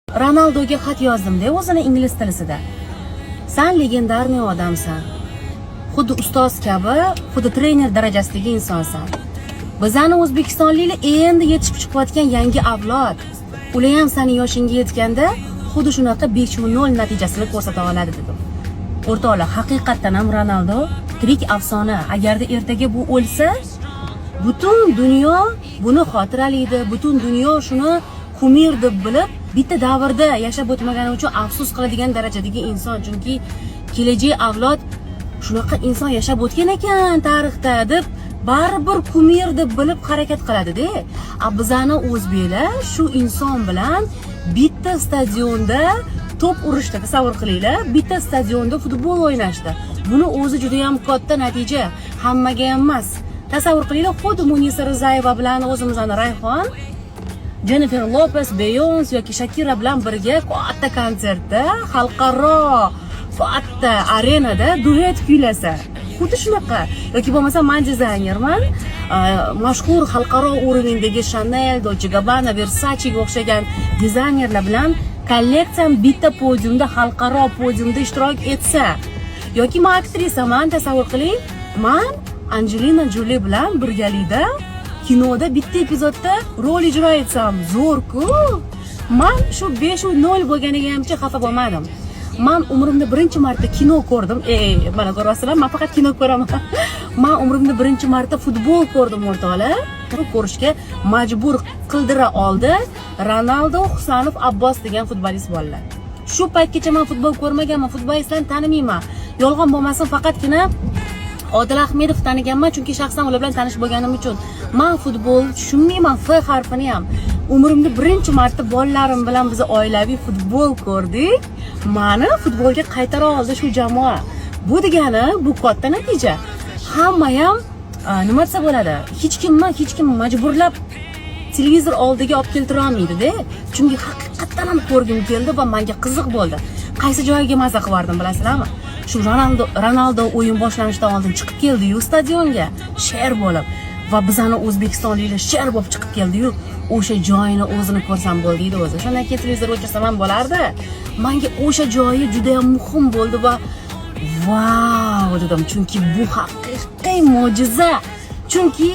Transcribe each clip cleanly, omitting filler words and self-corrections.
Ronaldoga xat yozdim-da o'zini ingliz tilisida. Sen legendarniy odamsan. Xuddi ustoz kabi, xuddi trener darajasidagi insonsan. Bizani O'zbekistonliklar endi yetishib chiqayotgan yangi avlod. Ular ham seni yoshingga yetganda xuddi shunaqa 5-0 natijasini ko'rsata oladi dedim. O'rtoqlar, haqiqatan ham Ronaldo tirik afsona. Agarda ertaga bu o'lsa, butun dunyo buni xotiralaydi, butun dunyo shuni kumir deb bilib, bitta davrda yashab o'tmagani uchun afsus qiladigan darajadagi inson. Chunki kelajak avlod shunaqa inson yashab o'tgan ekan tarixda deb baribir kumir deb bilib harakat qiladi-da. Bizani o'zbeklar shu inson bilan bitta stadionda top urishdi, tasavvur qilinglar, bitta stadionda futbol o'ynashdi. Buni o'zi juda ham katta natija, hammaga emas. Tasavvur qilinglar, xuddi Munisa Rizayeva bilan o'zimizning Rayhon, Jennifer Lopez, Beyonce yoki Shakira bilan birga katta konsertda, xalqaro katta arenada duet kuylasa, xuddi shunaqa. Yoki bo'lmasa, men dizaynerman, mashhur xalqaro o'rinidagi Chanel, Dolce Gabbana, Versace ga o'xshagan dizaynerlar bilan kolleksiyam bitta podiumda, xalqaro podiumda ishtirok etsa, yoki men aktrisaman, tasavvur qiling, men Angelina Jolie bilan birgalikda kinoda bitta epizodda rol ijro etsam, zo'r-ku. Men shu 5-0 bo'lganiga hamcha xafa bo'lmadim. Men umrimda birinchi marta kino ko'rdim. Mana ko'rasizlar, men faqat kino ko'raman. Men umrimda birinchi marta futbol ko'rdim, o'rtoqlar. Ko'rishga majbur qildira oldi Ronaldo Husanov Abbos degan futbolist bolalar. Shu paytgacha men futbol ko'rmaganman, futbolistlarni tanimayman. Yolg'on bo'lmasin, faqatgina Odil Ahmedov taniganman, chunki shaxsan ular bilan tanish bo'lganim uchun. Men futbol tushunmayman, F harfini ham. Umrimda birinchi marta bolalarim bilan biz oilaviy futbol ko'rdik. Meni futbolga qaytara oldi shu jamoa. Bu degani, bu katta natija. Hamma ham nima desa bo'ladi? Hech kim majburlab televizor oldiga olib keltira olmaydi-da. Chunki haqiqatan ham ko'rgim keldi va menga qiziq bo'ldi. Qaysi joyiga maza qildim bilasizlarmi? Shu Ronaldo o'yin boshlanishidan oldin chiqib keldi-yu stadionga, sher bo'lib, va bizani O'zbekistonliklar sher bo'lib chiqib keldi-yu, o'sha joyini o'zini ko'rsam bo'ldi deydi o'zi. Shundan keyin televizor o'chirsam ham bo'lardi. Menga o'sha joyi juda ham muhim bo'ldi va vau dedim, chunki bu haqiqiy mo'jiza. Chunki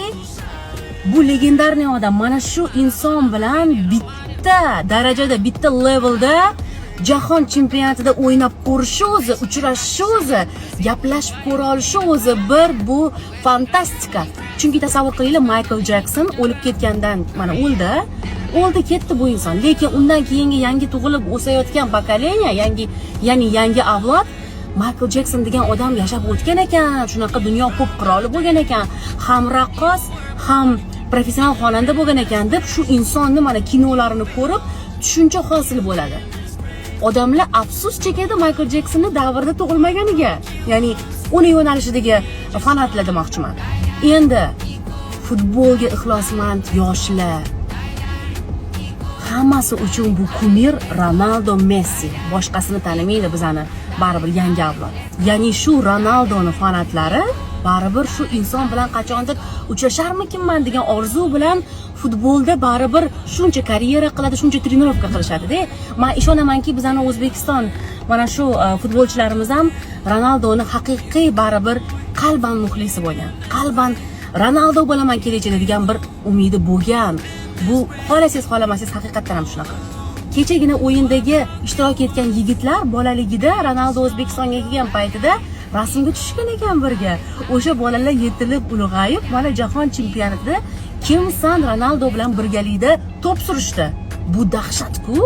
bu legendarniy odam mana shu inson bilan bitta darajada, bitta levelda jahon chempionatida o'ynab ko'rishi o'zi, uchrashishi o'zi, gaplashib ko'ra olishi o'zi bu fantastika. Chunki tasavvur qilinglar, Michael Jackson o'lib ketgandan mana o'ldi ketdi bu inson. Lekin undan keyingi yangi tug'ilib o'sayotgan pokoleniya, yangi avlod Michael Jackson degan odam yashab o'tgan ekan, shunaqa dunyo pop qiroli bo'lgan ekan, ham raqqos, ham professional xonanda bo'lgan ekan deb shu insonni mana kinolarini ko'rib tushuncha hosil bo'ladi. Odamlar afsus chekadi Michael Jacksonni davrida tug'ilmaganiga. Ya'ni uni yo'nalishidagi fanatlar demoqchiman. Endi futbolga ixlosmand yoshlar hammasi uchun bu kumir Ronaldo, Messi. Boshqasini tanimaydi bizani baribir yangi avlod. Ya'ni shu Ronaldoni fanatlari baribir shu inson bilan qachondir uchrasharmikinman degan orzu bilan futbolda baribir shuncha karyera qiladi, shuncha trenirovka qilishadi-da. Men ishonamanki, bizani O'zbekiston mana shu futbolchilarimiz ham Ronaldoni haqiqiy baribir qalban muxlisi bo'lgan. Qalban Ronaldo bo'laman kelajakda degan bir umidi bo'lgan. Bu xolasiz xolamassiz haqiqatan ham shunaqa. Kechagina o'yindagi ishtirok etgan yigitlar bolaligida Ronaldo O'zbekistonga kelgan paytida rasmga tushgan ekan birga. O'sha bolalar yetilib ulg'ayib, mana jahon chempionatida kimsan Ronaldo bilan birgalikda top surishdi. Bu dahshat-ku.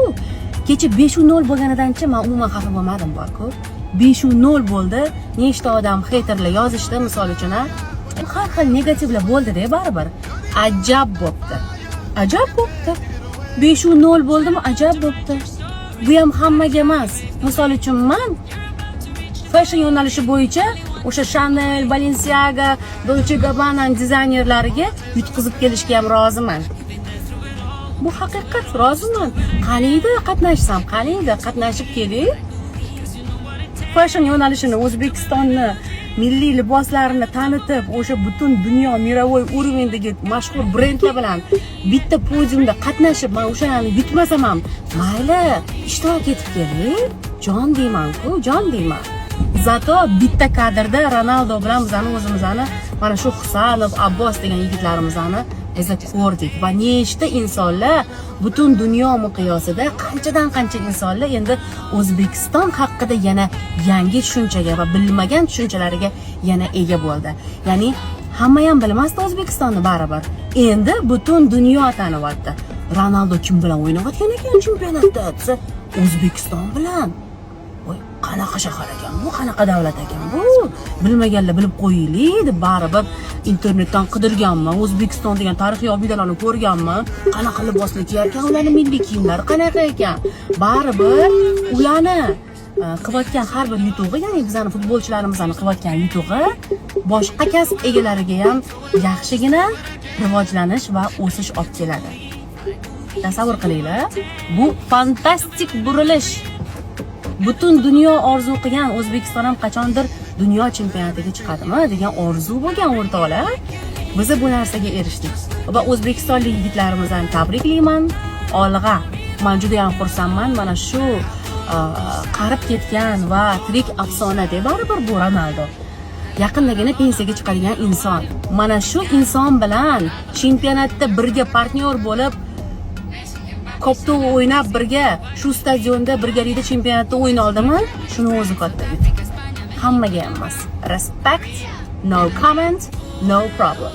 Kecha 5-0 bo'lganidan-chi men umuman xafa bo'lmadim borku. 5-0 bo'ldi. Nechta odam haterlar yozishdi, misol uchun, har xil negativlar bo'ldi-da baribir. Ajab bo'pti. Ajab bo'pti. 5-0 bo'ldimi? Ajab bo'pti. Bu ham hammaga emas. Misol uchun men fashion yo'nalishi bo'yicha o'sha Chanel, Balenciaga, Dolce Gabbana dizaynerlariga yutqizib kelishga ham roziman. Bu haqiqat, roziman. Qaniydi qatnashsam, qaniydi qatnashib keling. Fashion yo'nalishini, O'zbekistonni milliy liboslarini tanitib, o'sha butun dunyo mirovoy уровеньdagi mashhur brendlar bilan bitta podiumda qatnashib, men o'shalarni yutmasam ham, mayli, ishtirok etib keling. Jon deyman-ku, jon deyman. Zato bitta kadrda Ronaldo bilan bizani o'zimizni mana shu Husanov, Abbos degan yigitlarimizni biz ko'rdik va nechta insonlar butun dunyo miqyosida qanchadan qancha insonlar endi O'zbekiston haqida yana yangi tushunchaga va bilmagan tushunchalarga yana ega bo'ldi. Ya'ni hamma ham bilmasdi O'zbekistonni baribir. Endi butun dunyo tanilyapti. Ronaldo kim bilan o'ynayotgan ekan chempionatda desa, O'zbekiston bilan. Voy, qanaqa shahar ekan bu, qanaqa davlat ekan bu? Bilmaganlar bilib qo'yaylik deb baribir internetdan qidirganman. O'zbekiston degan tarixiy obidalarni ko'rganman. Qanaqa liboslar kiyar ekan, ularning milliy kiyimlari qanaqa ekan? Baribir ularni qilayotgan har bir yutug'i, ya'ni bizning futbolchilarimizning qilayotgan yutug'i boshqa kasb egalariga ham yaxshigina rivojlanish va o'sish olib keladi. Tasavvur qilinglar, bu fantastik burilish. Butun dunyo orzu qilgan, O'zbekiston ham qachondir dunyo chempionatiga chiqadimi degan orzu bo'lgan o'rtoqlar. Biz bu narsaga erishdik va o'zbekistonlik yigitlarimizni tabriklayman. Olg'a. Men juda ham xursandman. Mana shu qarib ketgan va tirik afsona deb baribir bu Ronaldo. Yaqindagina pensiyaga chiqadigan inson. Mana shu inson bilan chempionatda birga partnyor bo'lib Kopda o'ynab birga shu stadionda birgalikda chempionatda o'yin oldimi? Shuni o'zi katta yutuq. Hammaga emas. Respect, no comment, no problem.